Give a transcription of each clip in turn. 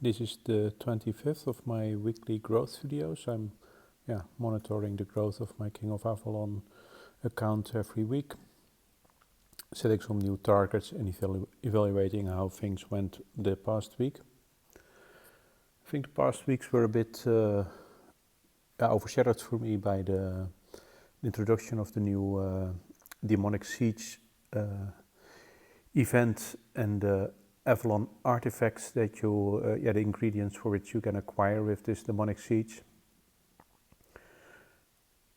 This is the 25th of my weekly growth videos. I'm monitoring the growth of my King of Avalon account every week, setting some new targets and evaluating how things went the past week. I think the past weeks were a bit overshadowed for me by the introduction of the new Demonic Siege event and the Avalon artifacts that you, the ingredients for which you can acquire with this Demonic Siege.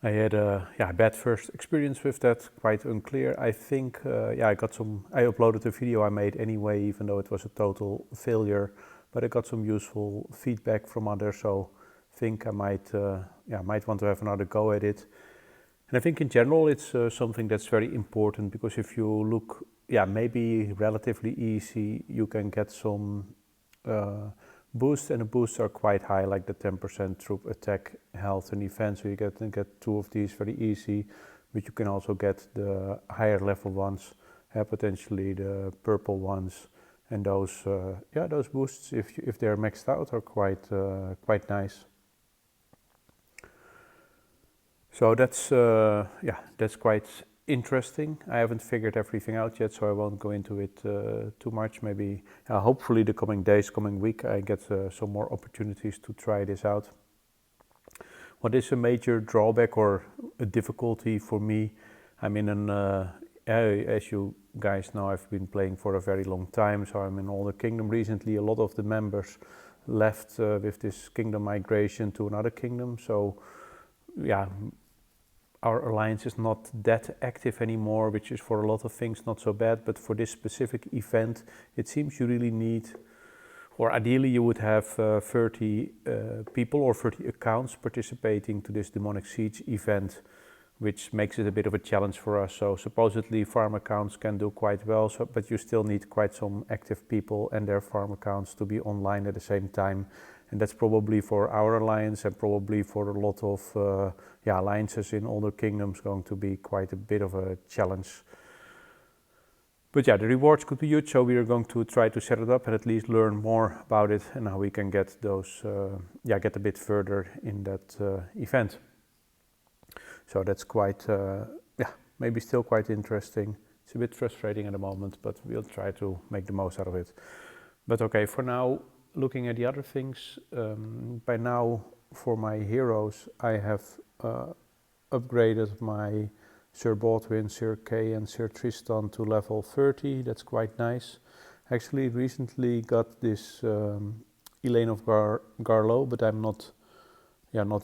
I had a bad first experience with that, quite unclear. I think, I uploaded a video I made anyway, even though it was a total failure, but I got some useful feedback from others, so I think I might want to have another go at it. And I think in general it's something that's very important, because if you look, maybe relatively easy, you can get some boosts, and the boosts are quite high, like the 10% troop attack, health and defense, so you can get two of these very easy, but you can also get the higher level ones, potentially the purple ones, and those boosts, if they're maxed out, are quite nice. So that's quite interesting. I haven't figured everything out yet, so I won't go into it too much. Maybe, hopefully the coming days, coming week, I get some more opportunities to try this out. What is a major drawback or a difficulty for me? I'm in as you guys know, I've been playing for a very long time, so I'm in all the kingdom. Recently, a lot of the members left with this kingdom migration to another kingdom, so our alliance is not that active anymore, which is for a lot of things not so bad, but for this specific event, it seems you really need, or ideally you would have 30 people or 30 accounts participating to this Demonic Siege event, which makes it a bit of a challenge for us. So supposedly farm accounts can do quite well, but you still need quite some active people and their farm accounts to be online at the same time. And that's probably for our alliance, and probably for a lot of alliances in other kingdoms, going to be quite a bit of a challenge. But the rewards could be huge, so we are going to try to set it up and at least learn more about it and how we can get those, get a bit further in that event. So that's quite, maybe still quite interesting. It's a bit frustrating at the moment, but we'll try to make the most out of it. But okay, for now, looking at the other things, by now for my heroes, I have upgraded my Sir Baldwin, Sir Kay and Sir Tristan to level 30. That's quite nice. Actually recently got this Elaine of Garlow, but I'm not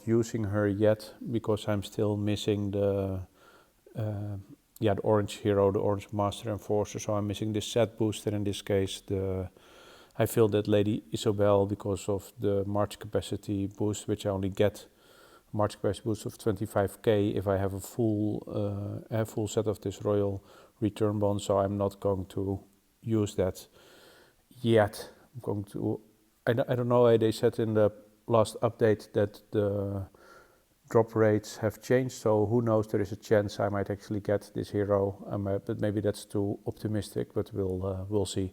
using her yet, because I'm still missing the orange hero, the orange master enforcer, so I'm missing this set booster. In this case, I filled that Lady Isobel because of the March capacity boost, which I only get March capacity boost of 25k if I have a full set of this Royal Return Bond, so I'm not going to use that yet. I'm going to, I don't know, they said in the last update that the drop rates have changed, so who knows, there is a chance I might actually get this hero, but maybe that's too optimistic, but we'll see.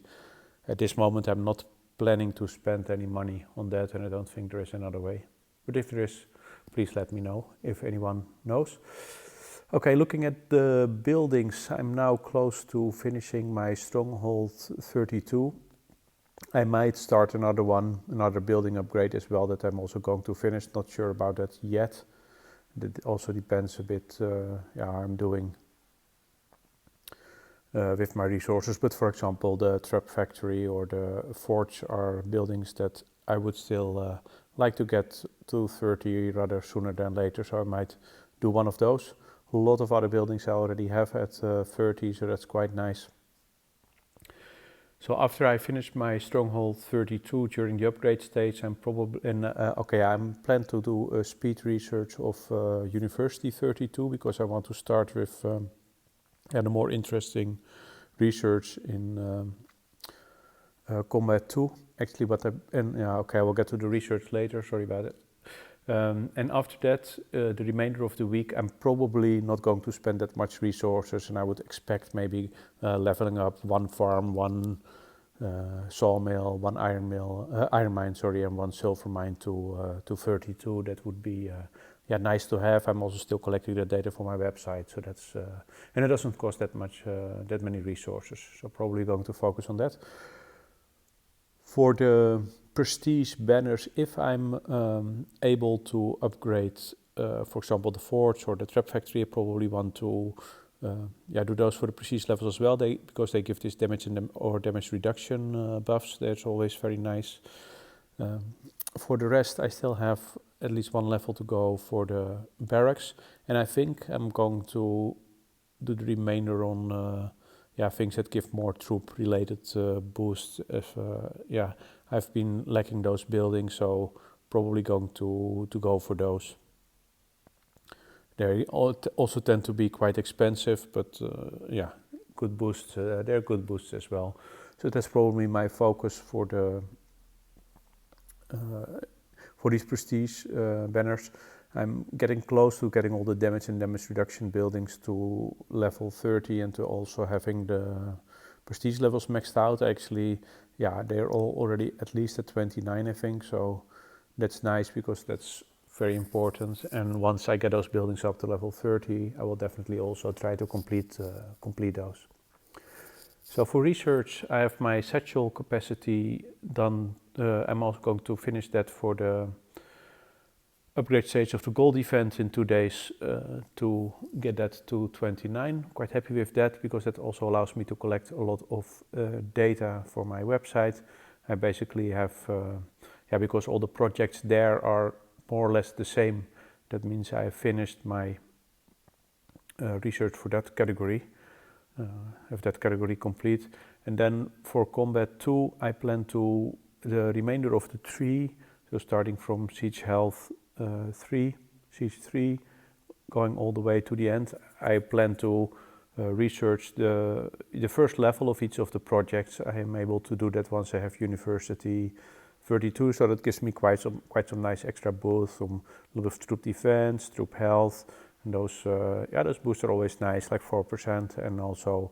At this moment, I'm not planning to spend any money on that, and I don't think there is another way. But if there is, please let me know if anyone knows. Okay, looking at the buildings, I'm now close to finishing my Stronghold 32. I might start another building upgrade as well that I'm also going to finish. Not sure about that yet. It also depends a bit how I'm doing with my resources, but for example the trap factory or the forge are buildings that I would still like to get to 30 rather sooner than later, so I might do one of those. A lot of other buildings I already have at 30, so that's quite nice. So after I finish my Stronghold 32 during the upgrade stage, I'm probably, I'm planned to do a speed research of University 32, because I want to start with a more interesting research in Combat 2. Actually, I will get to the research later, sorry about it. And after that, the remainder of the week, I'm probably not going to spend that much resources, and I would expect maybe leveling up one farm, one sawmill, one iron mine, sorry, and one silver mine to 32. That would be yeah, nice to have. I'm also still collecting the data for my website, so that's and it doesn't cost that much, that many resources. So probably going to focus on that. For the prestige banners, if I'm able to upgrade, for example, the forge or the trap factory, I probably want to yeah, do those for the prestige levels as well. Because they give this damage or damage reduction buffs. That's always very nice. For the rest, I still have at least one level to go for the barracks, and I think I'm going to do the remainder on yeah, things that give more troop related boosts. Yeah, I've been lacking those buildings, so probably going to go for those. They also tend to be quite expensive, but yeah, good boosts. They're good boosts as well. So that's probably my focus for the for these prestige banners. I'm getting close to getting all the damage and damage reduction buildings to level 30 and to also having the prestige levels maxed out. Actually, yeah, they're all already at least at 29, I think. So that's nice because that's very important. And once I get those buildings up to level 30, I will definitely also try to complete those. So for research, I have my satchel capacity done. I'm also going to finish that for the upgrade stage of the gold event in 2 days to get that to 29. Quite happy with that because that also allows me to collect a lot of data for my website. I basically have, yeah, because all the projects there are more or less the same. That means I have finished my research for that category. Have that category complete. And then for combat 2, I plan to the remainder of the 3, so starting from siege health 3, siege 3, going all the way to the end. I plan to research the first level of each of the projects. I am able to do that once I have University 32, so that gives me quite some nice extra boosts from a little bit of troop defense, troop health, and those yeah, those boosts are always nice, like 4%, and also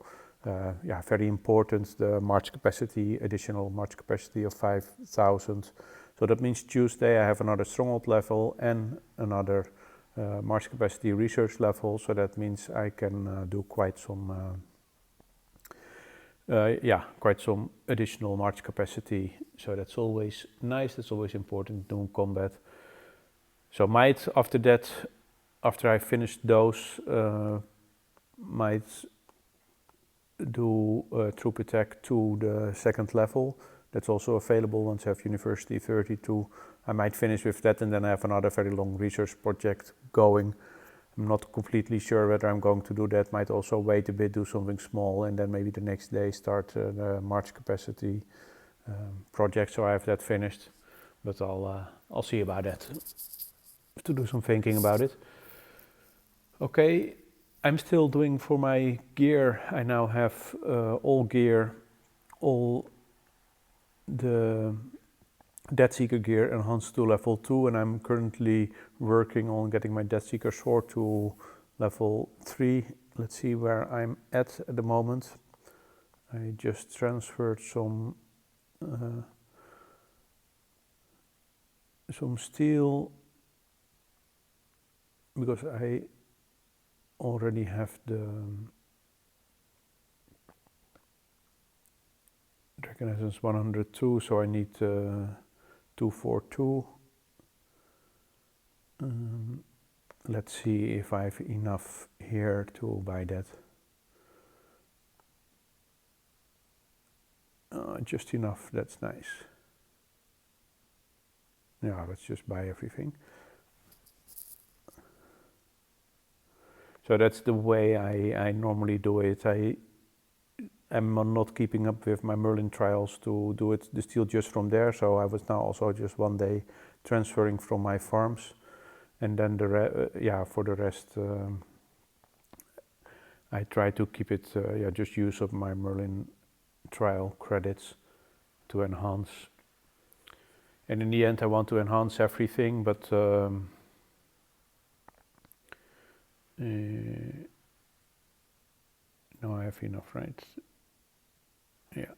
yeah, very important, the march capacity, additional march capacity of 5,000. So that means Tuesday I have another stronghold level and another march capacity research level. So that means I can do quite some, yeah, quite some additional march capacity. So that's always nice. That's always important in combat. So might after that, after I finish those, might do troop attack to the second level. That's also available once I have University 32. I might finish with that and then I have another very long research project going. I'm not completely sure whether I'm going to do that. Might also wait a bit, do something small, and then maybe the next day start the march capacity project. So I have that finished, but I'll see about that. Have to do some thinking about it. Okay, I'm still doing for my gear. I now have all gear, all the Death Seeker gear enhanced to level 2, and I'm currently working on getting my Death Seeker sword to level 3. Let's see where I'm at the moment. I just transferred some steel because I already have the Dragon Essence 102, so I need 242. Let's see if I have enough here to buy that. Just enough, that's nice. Yeah, let's just buy everything. So that's the way I normally do it. I'm not keeping up with my Merlin trials to do it the steel just from there, so I was now also just one day transferring from my farms, and then yeah, for the rest I try to keep it yeah, just use of my Merlin trial credits to enhance. And in the end I want to enhance everything, but no, I have enough, right? Yeah.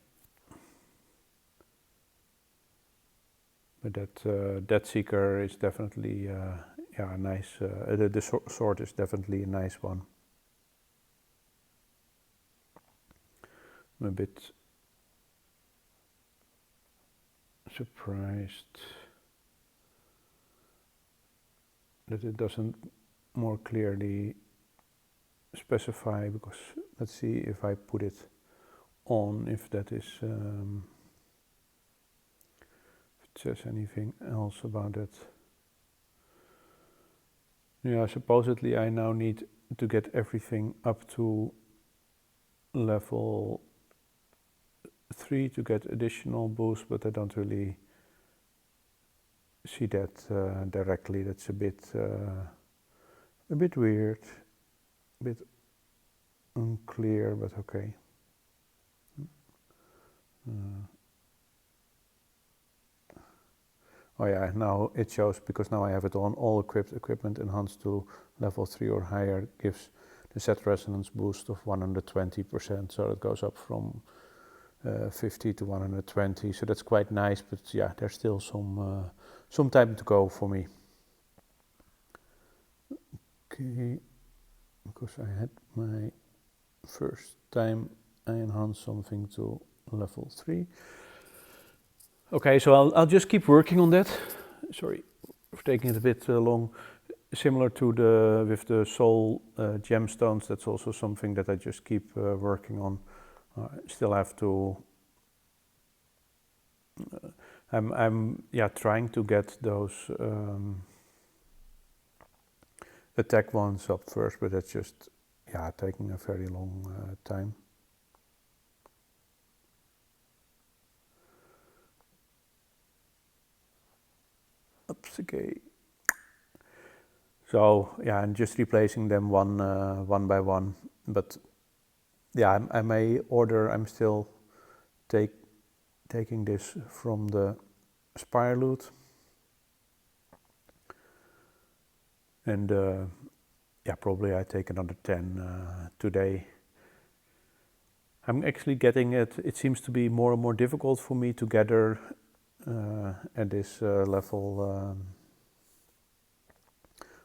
But that Death Seeker is definitely yeah, a nice. The sword is definitely a nice one. I'm a bit surprised that it doesn't more clearly specify, because let's see if I put it on, if that is if it says anything else about it. Yeah, supposedly I now need to get everything up to level 3 to get additional boost, but I don't really see that directly. That's a bit weird, a bit unclear, but okay. Oh yeah, now it shows, because now I have it on. All equipped equipment enhanced to level 3 or higher gives the set resonance boost of 120%, so it goes up from 50 to 120, so that's quite nice, but yeah, there's still some time to go for me. Okay, because I had my first time I enhanced something to level 3. Okay, so I'll just keep working on that. Sorry for taking it a bit long. Similar to with the soul gemstones, that's also something that I just keep working on. Still have to. I'm trying to get those attack ones up first, but that's just taking a very long time. Oops, okay. So yeah, I'm just replacing them one by one. But yeah, I may order. I'm still taking this from the Spire loot, and yeah, probably I take another 10 today. I'm actually getting it. It seems to be more and more difficult for me to gather at this level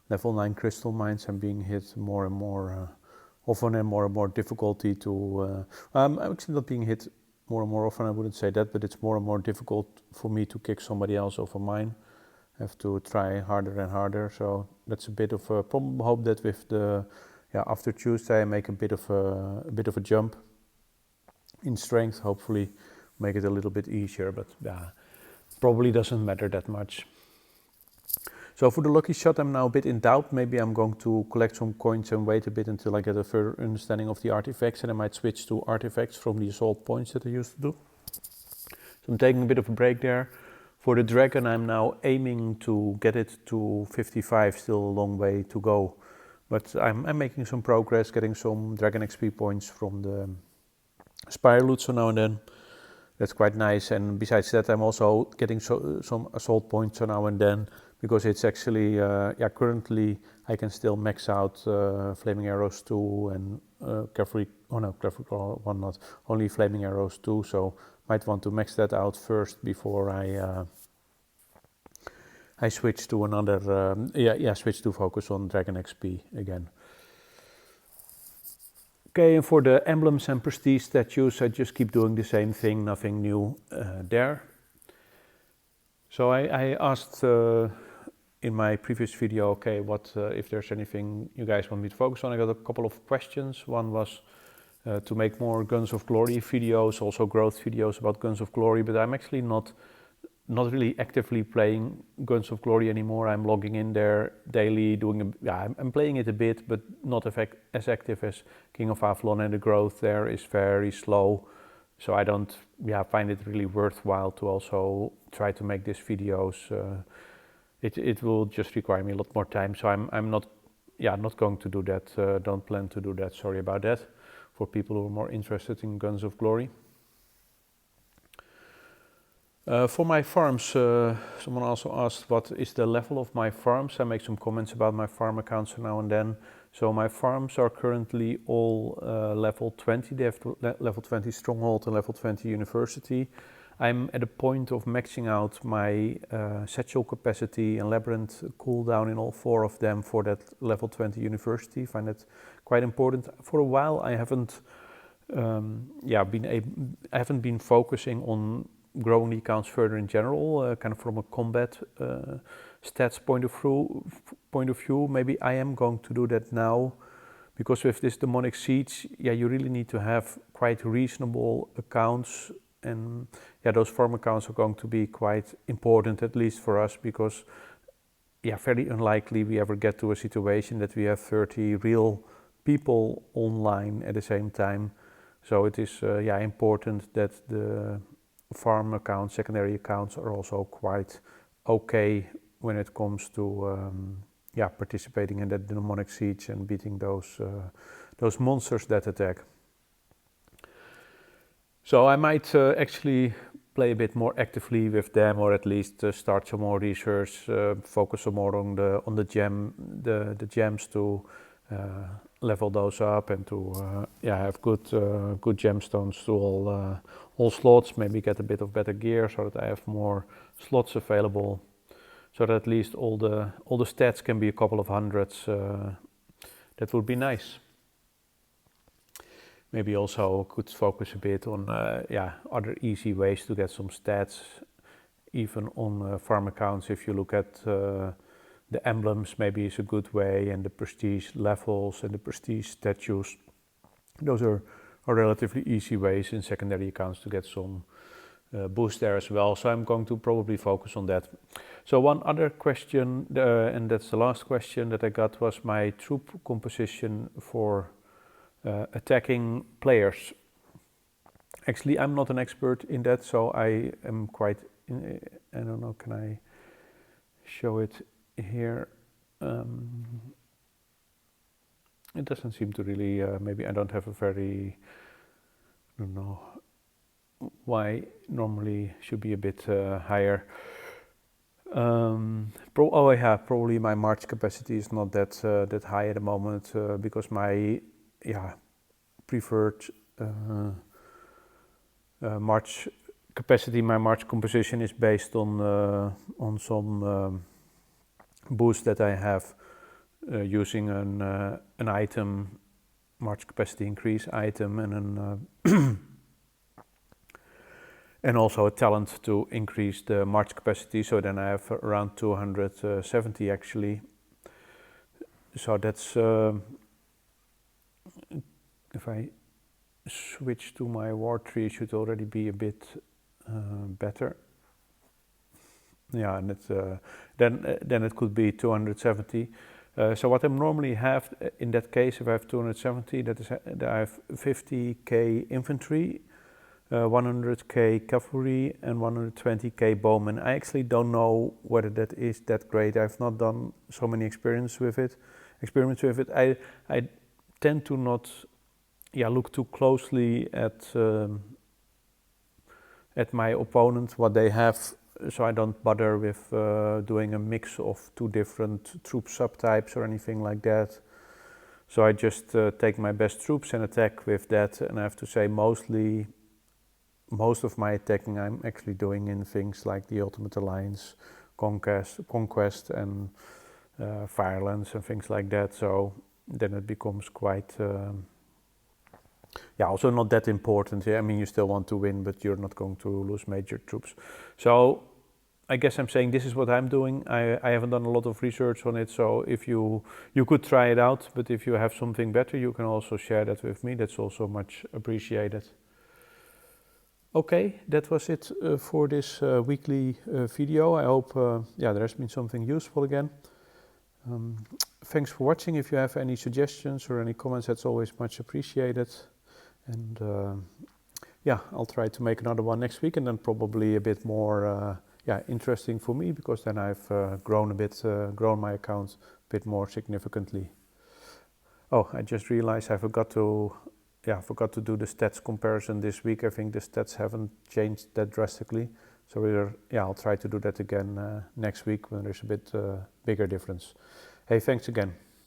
9 crystal mines. I'm being hit more and more often, and more difficulty to. I'm actually not being hit more and more often. I wouldn't say that, but it's more and more difficult for me to kick somebody else over mine. I have to try harder and harder. So that's a bit of a problem. Hope that with the after Tuesday I make a bit of a jump in strength. Hopefully, make it a little bit easier. But probably doesn't matter that much. So for the lucky shot, I'm now a bit in doubt. Maybe I'm going to collect some coins and wait a bit until I get a further understanding of the artifacts, and I might switch to artifacts from the assault points that I used to do. So I'm taking a bit of a break there. For the dragon, I'm now aiming to get it to 55, still a long way to go. But I'm making some progress, getting some dragon XP points from the Spire loot so now and then. That's quite nice, and besides that, I'm also getting some assault points so now and then, because it's actually, currently I can still max out Flaming Arrows 2 and Cavalry, Cavalry 1 not, only Flaming Arrows 2, so might want to max that out first before I switch to another, switch to focus on Dragon XP again. Okay, and for the emblems and prestige statues, I just keep doing the same thing, nothing new there. So I asked in my previous video, okay, what if there's anything you guys want me to focus on. I got a couple of questions. One was to make more Guns of Glory videos, also growth videos about Guns of Glory, but I'm actually not really actively playing Guns of Glory anymore. I'm logging in there daily, I'm playing it a bit, but not as active as King of Avalon, and the growth there is very slow. So I don't find it really worthwhile to also try to make these videos. It will just require me a lot more time. So I'm not going to do that. Don't plan to do that. Sorry about that. For people who are more interested in Guns of Glory. For my farms, someone also asked what is the level of my farms. I make some comments about my farm accounts now and then. So my farms are currently all level 20. They have level 20 Stronghold and level 20 University. I'm at a point of maxing out my satchel capacity and labyrinth cooldown in all 4 of them for that level 20 university. I find that quite important. For a while I haven't I haven't been focusing on growing the accounts further in general, kind of from a combat stats point of view. Maybe I am going to do that now, because with this demonic siege, you really need to have quite reasonable accounts, and those farm accounts are going to be quite important, at least for us, because very unlikely we ever get to a situation that we have 30 real people online at the same time. So it is important that the farm accounts, secondary accounts, are also quite okay when it comes to participating in that demonic siege and beating those monsters that attack. So I might actually play a bit more actively with them, or at least start some more research, focus some more on the gems to level those up, and to have good gemstones to all slots. Maybe get a bit of better gear so that I have more slots available, so that at least all the stats can be a couple of hundreds. That would be nice. Maybe also could focus a bit on other easy ways to get some stats, even on farm accounts. If you look at the emblems, maybe is a good way, and the prestige levels and the prestige statues. Those are relatively easy ways in secondary accounts to get some boost there as well. So I'm going to probably focus on that. So one other question, and that's the last question that I got, was my troop composition for attacking players. Actually, I'm not an expert in that, so I am quite, I don't know, can I show it here? It doesn't seem to really, maybe I don't have a very, I don't know why, normally should be a bit higher. Probably my march capacity is not that high at the moment, because my preferred march capacity, my march composition is based on some boost that I have using an item, march capacity increase item, and and also a talent to increase the march capacity. So then I have around 270 actually. So that's if I switch to my war tree, it should already be a bit better. Yeah, and it's, then it could be 270. So what I normally have in that case, if I have 270, that I have 50k infantry, 100k cavalry, and 120k bowmen. I actually don't know whether that is that great. I've not done so many experiments with it. I tend to not look too closely at my opponent, what they have, so I don't bother with doing a mix of 2 different troop subtypes or anything like that. So I just take my best troops and attack with that, and I have to say most of my attacking I'm actually doing in things like the Ultimate Alliance, Conquest and Firelands and things like that. So then it becomes quite also not that important. I mean, you still want to win, but you're not going to lose major troops. So I guess I'm saying this is what I'm doing. I haven't done a lot of research on it, so if you could try it out, but if you have something better, you can also share that with me. That's also much appreciated. Okay, that was it for this weekly video. I hope there has been something useful again. Thanks for watching. If you have any suggestions or any comments, that's always much appreciated. And I'll try to make another one next week, and then probably a bit more interesting for me, because then I've grown my account a bit more significantly. Oh, I just realized I forgot to do the stats comparison this week. I think the stats haven't changed that drastically. So I'll try to do that again next week when there's a bit bigger difference. Hey, thanks again.